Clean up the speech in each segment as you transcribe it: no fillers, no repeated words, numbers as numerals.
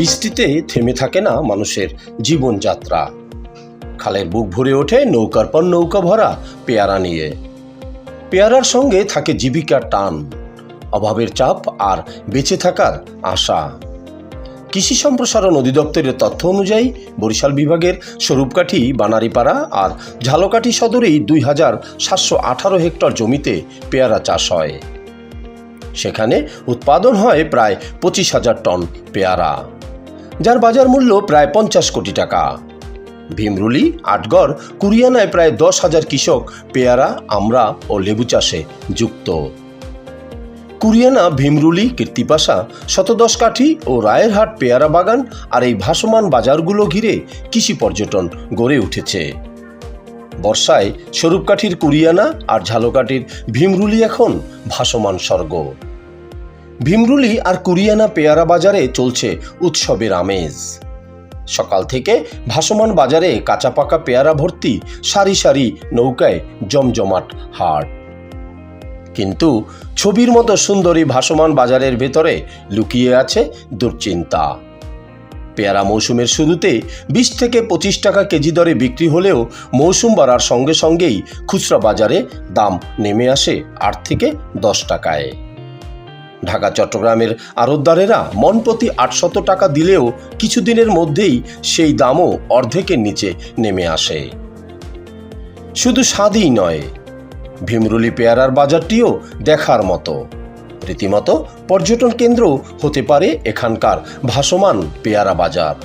বৃষ্টিতে থেমে থাকে না মানুষের জীবনযাত্রা। খালের বুক ভরে ওঠে নৌকার পর নৌকা ভরা পেয়ারা নিয়ে। পেয়ারার সঙ্গে থাকে জীবিকার টান, অভাবের চাপ আর বেঁচে থাকার আশা। কৃষি সম্প্রসারণ অধিদপ্তরের তথ্য অনুযায়ী বরিশাল বিভাগের স্বরূপকাঠি, বানারীপাড়া আর ঝালকাঠি সদরেই 2718 হেক্টর জমিতে পেয়ারা চাষ হয়। সেখানে উৎপাদন হয় প্রায় 25,000 টন পেয়ারা, যার বাজার মূল্য প্রায় 50 কোটি টাকা। ভীমরুলি, আটগড়, কুরিয়ানায় প্রায় 10,000 কৃষক পেয়ারা, আমড়া ও লেবু চাষে যুক্ত। কুরিয়ানা, ভীমরুলি, কীর্তিপাশা, 110 কাঠি ও রায়েরহাট পেয়ারা বাগান আর এই ভাসমান বাজারগুলো ঘিরে কৃষি পর্যটন গড়ে উঠেছে। বর্ষায় স্বরূপকাঠির কুরিয়ানা আর ঝালকাঠির ভীমরুলি এখন ভাসমান স্বর্গ। ভীমরুলি আর কুরিয়ানা পেয়ারা বাজারে চলছে উৎসবের আমেজ। সকাল থেকে ভাসমান বাজারে কাঁচা পাকা পেয়ারা ভর্তি সারি সারি নৌকায় জমজমাট হাট। কিন্তু ছবির মতো সুন্দর এই ভাসমান বাজারের ভেতরে লুকিয়ে আছে দুশ্চিন্তা। পেয়ারা মৌসুমের শুরুতে 20 থেকে 25 টাকা কেজি দরে বিক্রি হলেও মৌসুম বাড়ার সঙ্গে সঙ্গেই খুচরা বাজারে দাম নেমে আসে 8 থেকে 10 টাকায়। ঢাকা, চট্টগ্রামের আড়তদারেরা মন প্রতি 800 টাকা দিলেও কিছুদিনের মধ্যেই সেই দামও অর্ধেকের নিচে নেমে আসে। শুধু স্বাদই নয়, ভীমরুলি পেয়ারার বাজারটিও দেখার মতো। রীতিমতো পর্যটন কেন্দ্র হতে পারে এখানকার ভাসমান পেয়ারা বাজার।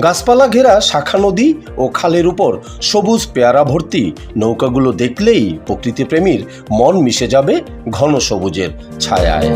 গাছপালা ঘেরা শাখা নদী ও খালের উপর সবুজ পেয়ারা ভর্তি নৌকাগুলো দেখলেই প্রকৃতিপ্রেমীর মন মিশে যাবে ঘন সবুজের ছায়ায়।